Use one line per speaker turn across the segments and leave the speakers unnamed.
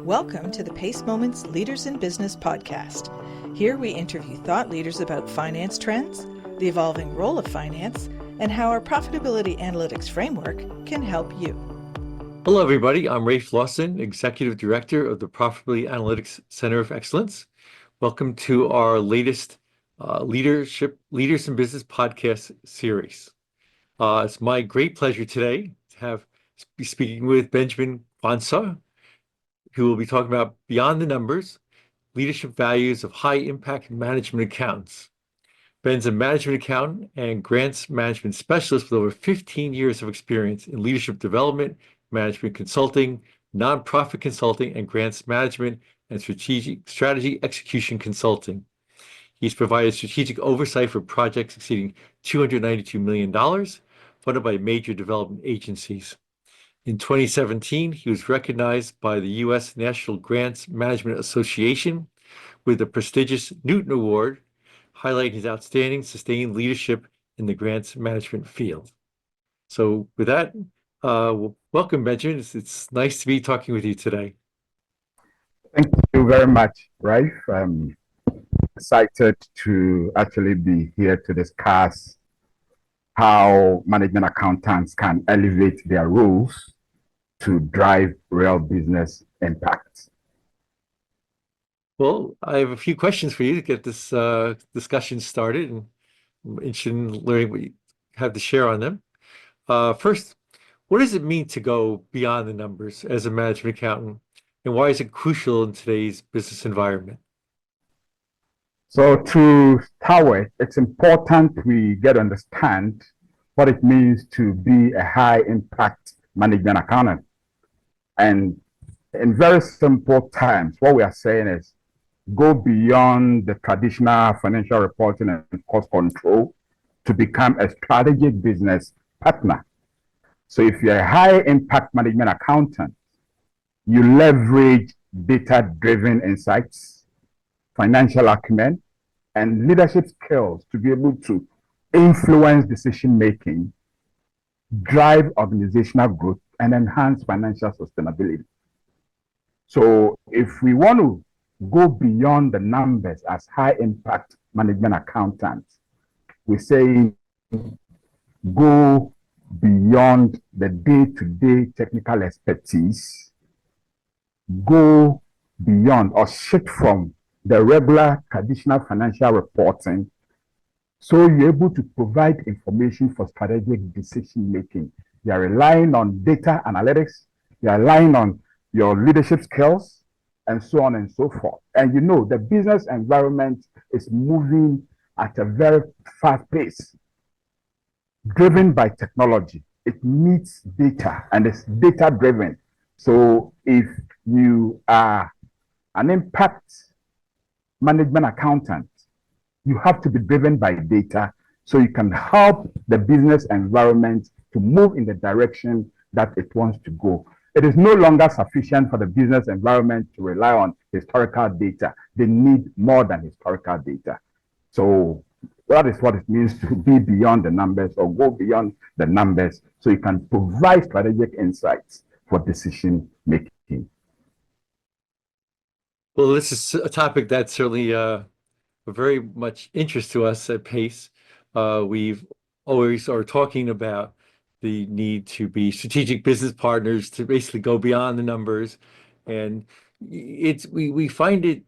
Welcome to the Pace Moments Leaders in Business podcast. Here we interview thought leaders about finance trends, the evolving role of finance, and how our profitability analytics framework can help you.
Hello, everybody. I'm Rafe Lawson, Executive Director of the Profitability Analytics Center of Excellence. Welcome to our latest Leaders in Business podcast series. It's my great pleasure today to be speaking with Benjamin Kofi, who will be talking about Beyond the Numbers, Leadership Values of High Impact Management Accountants. Ben's a management accountant and grants management specialist with over 15 years of experience in leadership development, management consulting, nonprofit consulting, and grants management and strategy execution consulting. He's provided strategic oversight for projects exceeding $292 million, funded by major development agencies. In 2017, he was recognized by the U.S. National Grants Management Association with the prestigious Newton Award, highlighting his outstanding sustained leadership in the grants management field. So with that, welcome, Benjamin. It's nice to be talking with you today.
Thank you very much, Rafe. I'm excited to actually be here to discuss how management accountants can elevate their roles to drive real business impact.
Well, I have a few questions for you to get this discussion started, and I'm interested in learning what you have to share on them. First, what does it mean to go beyond the numbers as a management accountant, and why is it crucial in today's business environment?
So to start with, it's important we get to understand what it means to be a high impact management accountant. And in very simple terms, what we are saying is go beyond the traditional financial reporting and cost control to become a strategic business partner. So if you're a high impact management accountant, you leverage data-driven insights, financial acumen, and leadership skills to be able to influence decision-making, drive organizational growth, and enhance financial sustainability. So if we want to go beyond the numbers as high-impact management accountants, we say go beyond the day-to-day technical expertise, go beyond or shift from the regular traditional financial reporting, so you're able to provide information for strategic decision making. You're relying on data analytics, you're relying on your leadership skills, and so on and so forth. And you know, the business environment is moving at a very fast pace, driven by technology. It needs data and it's data driven. So if you are an impact management accountant, you have to be driven by data so you can help the business environment to move in the direction that it wants to go. It is no longer sufficient for the business environment to rely on historical data. They need more than historical data. So that is what it means to be beyond the numbers or go beyond the numbers so you can provide strategic insights for decision making.
Well, this is a topic that's certainly very much interest to us at Pace. We've always are talking about the need to be strategic business partners to basically go beyond the numbers, and we find it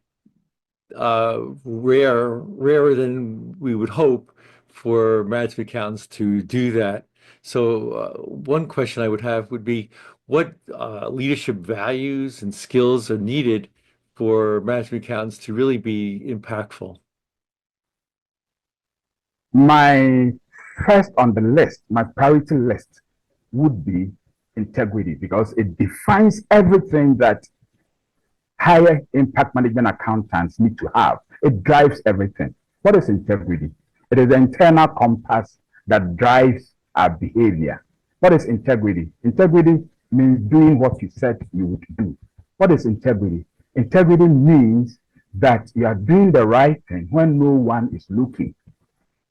rarer than we would hope for management accountants to do that. So one question I would have would be, what leadership values and skills are needed for management accountants to really be impactful?
My first on the list, my priority list would be integrity, because it defines everything that higher impact management accountants need to have. It drives everything. What is integrity? It is the internal compass that drives our behavior. What is integrity? Integrity means doing what you said you would do. What is integrity? Integrity means that you are doing the right thing when no one is looking.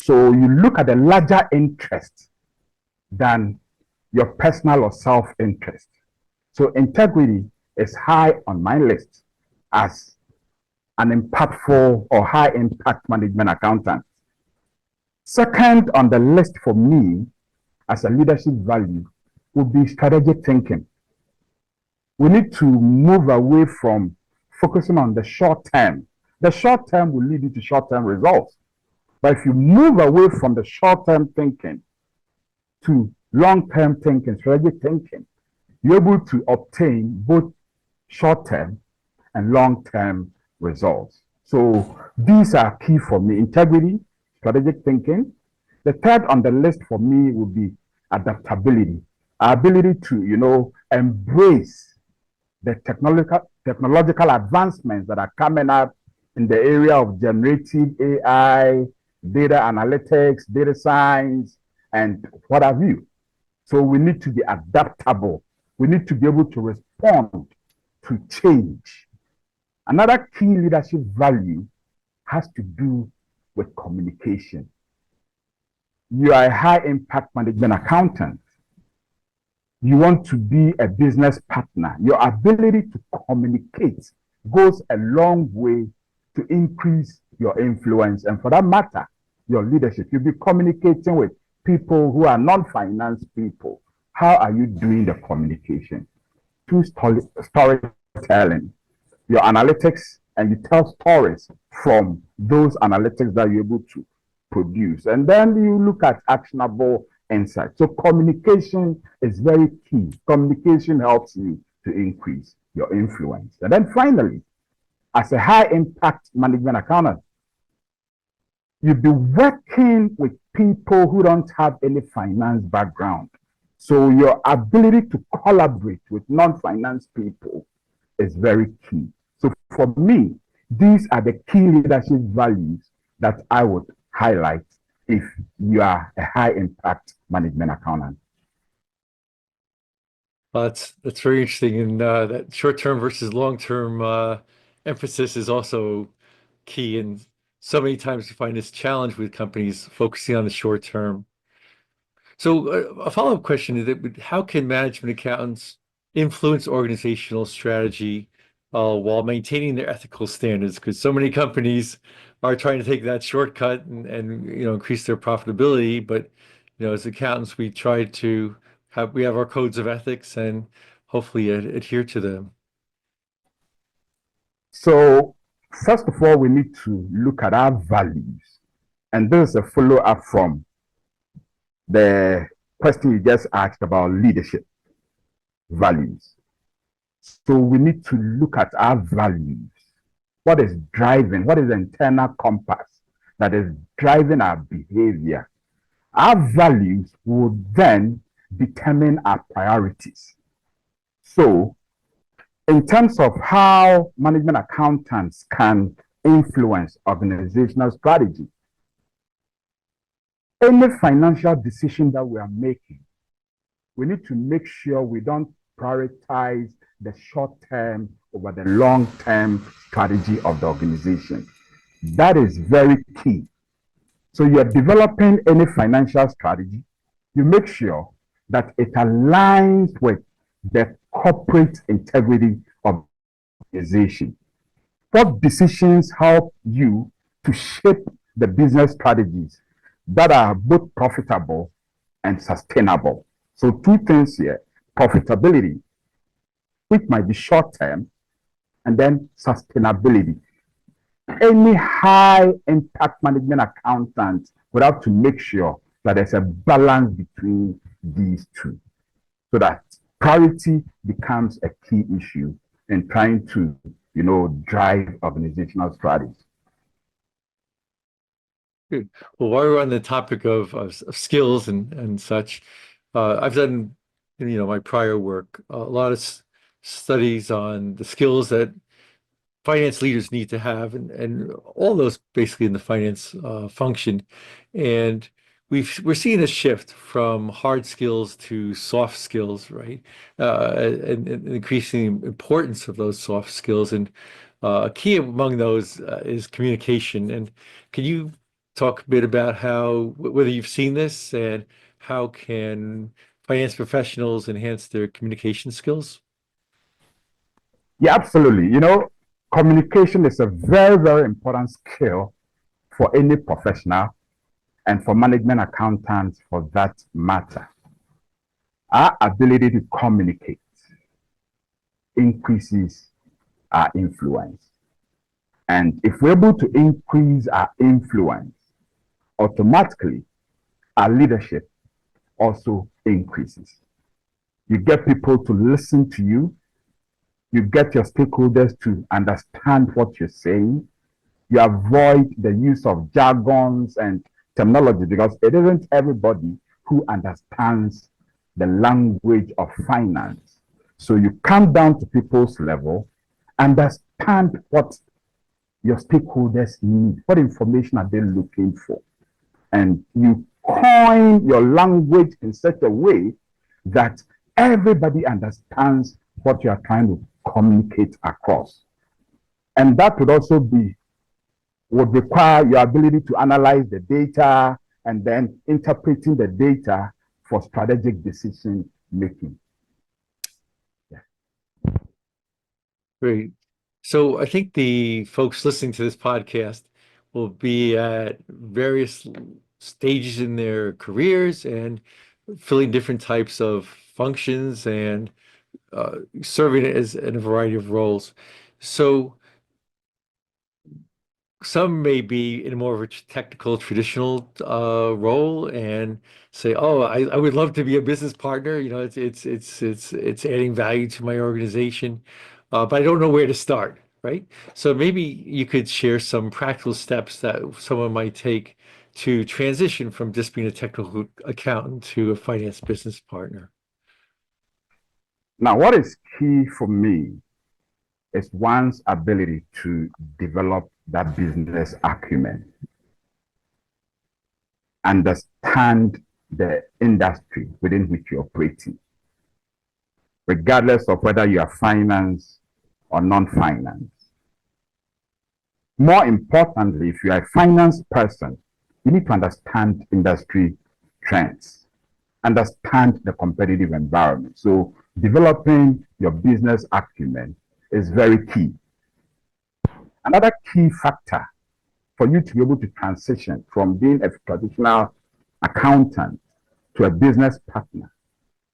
So you look at the larger interest than your personal or self-interest. So integrity is high on my list as an impactful or high impact management accountant. Second on the list for me as a leadership value would be strategic thinking. We need to move away from focusing on the short term. The short term will lead you to short term results. But if you move away from the short term thinking to long term thinking, strategic thinking, you're able to obtain both short term and long term results. So these are key for me: integrity, strategic thinking. The third on the list for me would be adaptability, our ability to embrace the technological advancements that are coming up in the area of generative AI, data analytics, data science, and what have you. So we need to be adaptable. We need to be able to respond to change. Another key leadership value has to do with communication. You are a high impact management accountant. You want to be a business partner. Your ability to communicate goes a long way to increase your influence, and for that matter, your leadership. You'll be communicating with people who are non-finance people. How are you doing the communication? Through storytelling, your analytics, and you tell stories from those analytics that you're able to produce. And then you look at actionable insight. So communication is very key. Communication helps you to increase your influence. And then finally, as a high impact management accountant, you'll be working with people who don't have any finance background. So your ability to collaborate with non-finance people is very key. So for me, these are the key leadership values that I would highlight if you are a high impact management accountant.
That's very interesting, and that short-term versus long-term emphasis is also key. And so many times you find this challenge with companies focusing on the short term. So a follow-up question is that how can management accountants influence organizational strategy while maintaining their ethical standards? Because so many companies are trying to take that shortcut and increase their profitability, but as accountants we try to have our codes of ethics and hopefully adhere to them.
So first of all, we need to look at our values, and this is a follow-up from the question you just asked about leadership values. So we need to look at our values. What is driving? What is the internal compass that is driving our behavior? Our values will then determine our priorities. So in terms of how management accountants can influence organizational strategy, any financial decision that we are making, we need to make sure we don't prioritize the short term over the long term strategy of the organization. That is very key. So you're developing any financial strategy, you make sure that it aligns with the corporate integrity of the organization. What decisions help you to shape the business strategies that are both profitable and sustainable? So two things here: profitability, which might be short term, and then sustainability. Any high impact management accountant would have to make sure that there's a balance between these two, so that priority becomes a key issue in trying to drive organizational strategies.
Good. Well, while we're on the topic of skills and such, I've done my prior work a lot of studies on the skills that finance leaders need to have, and all those basically in the finance function. And we're seeing a shift from hard skills to soft skills, right? And increasing importance of those soft skills. And a key among those is communication. And can you talk a bit about whether you've seen this and how can finance professionals enhance their communication skills?
Yeah, absolutely. Communication is a very, very important skill for any professional and for management accountants for that matter. Our ability to communicate increases our influence. And if we're able to increase our influence, automatically our leadership also increases. You get people to listen to you. You get your stakeholders to understand what you're saying. You avoid the use of jargons and terminology because it isn't everybody who understands the language of finance. So you come down to people's level, understand what your stakeholders need, what information are they looking for, and you coin your language in such a way that everybody understands what you are trying to communicate across. And that would require your ability to analyze the data and then interpreting the data for strategic decision making.
Great. So I think the folks listening to this podcast will be at various stages in their careers and filling different types of functions and serving as in a variety of roles. So some may be in more of a technical, traditional role and say, "Oh, I would love to be a business partner. It's adding value to my organization, but I don't know where to start." Right? So maybe you could share some practical steps that someone might take to transition from just being a technical accountant to a finance business partner.
Now, what is key for me is one's ability to develop that business acumen, understand the industry within which you're operating, regardless of whether you are finance or non-finance. More importantly, if you are a finance person, you need to understand industry trends, understand the competitive environment. So developing your business acumen is very key. Another key factor for you to be able to transition from being a traditional accountant to a business partner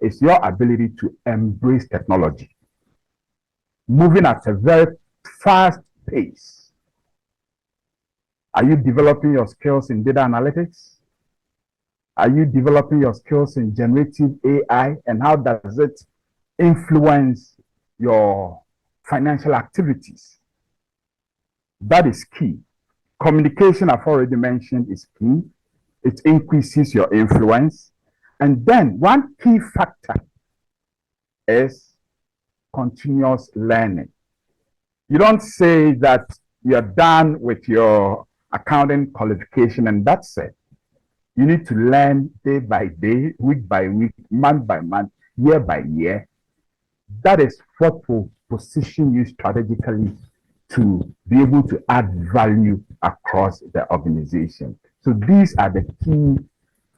is your ability to embrace technology, moving at a very fast pace. Are you developing your skills in data analytics? Are you developing your skills in generative AI? And how does it influence your financial activities? That is key. Communication, I've already mentioned, is key. It increases your influence. And then one key factor is continuous learning. You don't say that you're done with your accounting qualification and that's it. You need to learn day by day, week by week, month by month, year by year. That is what will position you strategically to be able to add value across the organization. So these are the key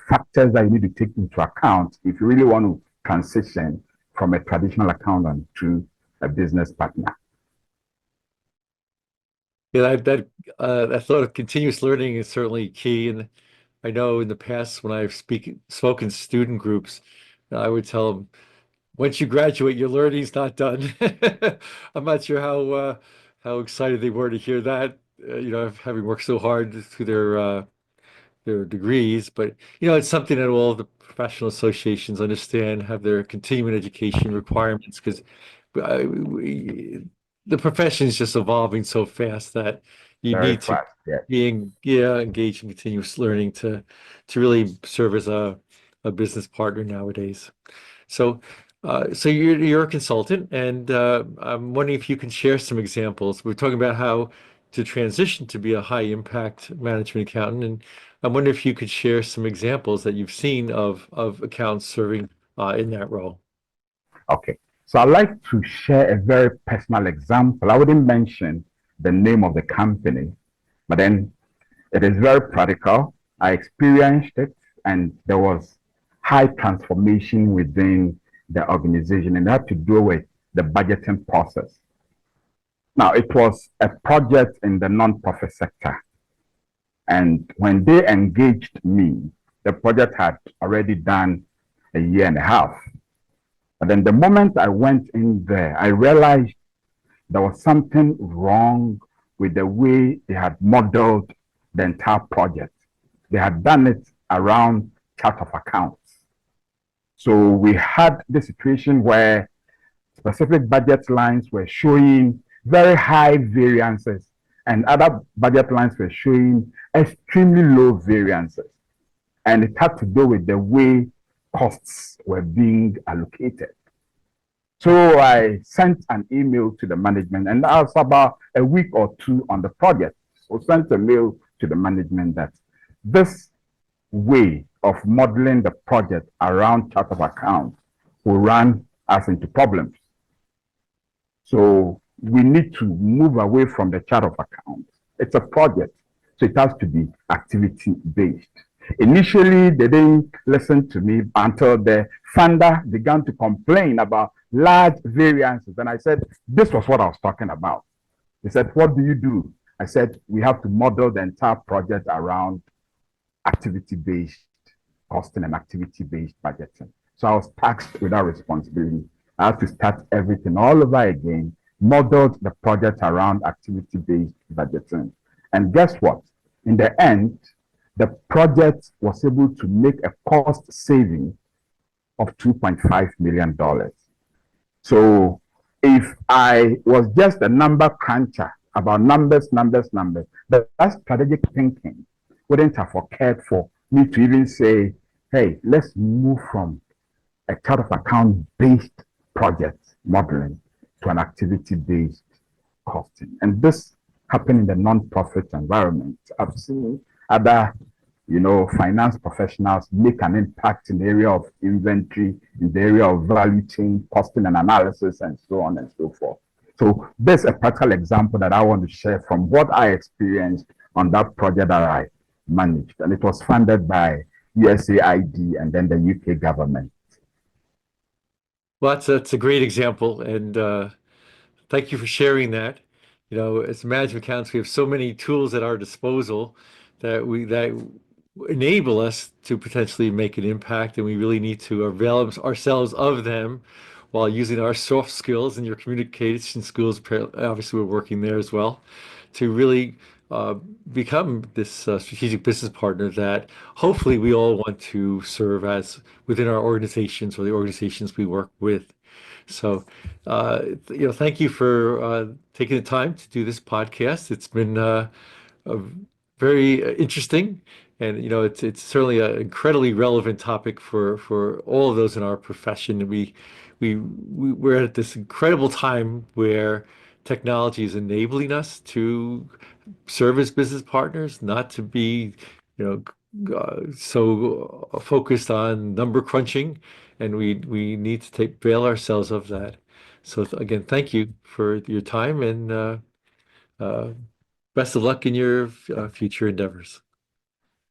factors that you need to take into account if you really want to transition from a traditional accountant to a business partner.
Yeah, that thought of continuous learning is certainly key. And I know in the past when I've spoken to student groups, I would tell them, once you graduate, your learning's not done. I'm not sure how excited they were to hear that, having worked so hard through their degrees. But it's something that all the professional associations understand, have their continuing education requirements, because the profession is just evolving so fast that you
Very
need to
fast, yeah.
engaged in continuous learning to really serve as a business partner nowadays. So you're a consultant, and I'm wondering if you can share some examples. We're talking about how to transition to be a high impact management accountant, and I'm wondering if you could share some examples that you've seen of accountants serving in that role.
Okay. So I'd like to share a very personal example. I wouldn't mention the name of the company, but then it is very practical. I experienced it, and there was high transformation within the organization, and it had to do with the budgeting process. Now, it was a project in the nonprofit sector. And when they engaged me, the project had already done a year and a half. And then the moment I went in there, I realized there was something wrong with the way they had modeled the entire project. They had done it around chart of accounts. So we had the situation where specific budget lines were showing very high variances and other budget lines were showing extremely low variances. And it had to do with the way costs were being allocated. So I sent an email to the management, and that was about a week or two on the project. So sent a mail to the management that this way of modeling the project around chart of accounts will run us into problems. So we need to move away from the chart of accounts. It's a project, so it has to be activity-based. Initially, they didn't listen to me until the funder began to complain about large variances. And I said, this was what I was talking about. They said, what do you do? I said, we have to model the entire project around activity-based costing and activity-based budgeting. So I was tasked with that responsibility. I had to start everything all over again, modeled the project around activity-based budgeting. And guess what? In the end, the project was able to make a cost saving of $2.5 million. So if I was just a number cruncher about numbers, but that strategic thinking wouldn't have occurred for me to even say, hey, let's move from a chart of account based project modeling to an activity based costing. And this happened in the non-profit environment. I've seen other finance professionals make an impact in the area of inventory, in the area of value chain, costing and analysis, and so on and so forth. So there's a practical example that I want to share from what I experienced on that project that I managed. And it was funded by USAID and then the UK government.
Well, that's a great example, and thank you for sharing that. As management accountants, we have so many tools at our disposal that enable us to potentially make an impact, and we really need to avail ourselves of them while using our soft skills, and your communication skills, obviously we're working there as well, to really become this strategic business partner that hopefully we all want to serve as within our organizations or the organizations we work with. So, thank you for taking the time to do this podcast. It's been very interesting, and it's certainly an incredibly relevant topic for all of those in our profession. We're at this incredible time where technology is enabling us to serve as business partners, not to be, so focused on number crunching, and we need to avail ourselves of that. So again, thank you for your time, and best of luck in your future endeavors.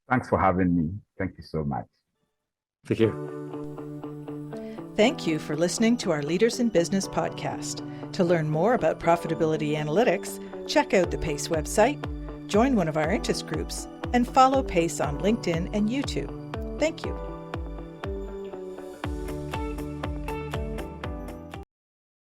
Thanks for having me. Thank you so much.
Take care.
Thank you for listening to our Leaders in Business podcast. To learn more about profitability analytics, check out the PACE website, join one of our interest groups, and follow PACE on LinkedIn and YouTube. Thank you.